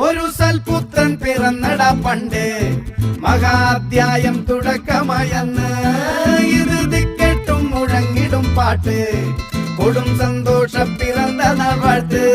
ഒരു സൽപുത്രൻ പിറന്നടാ പണ്ട് മഹാധ്യായം തുടക്കമയന്ന് ഇത് കേട്ടും മുഴങ്ങിടും പാട്ട് കൊടും സന്തോഷ പിറന്ന നാൾ വാഴ്ത്ത്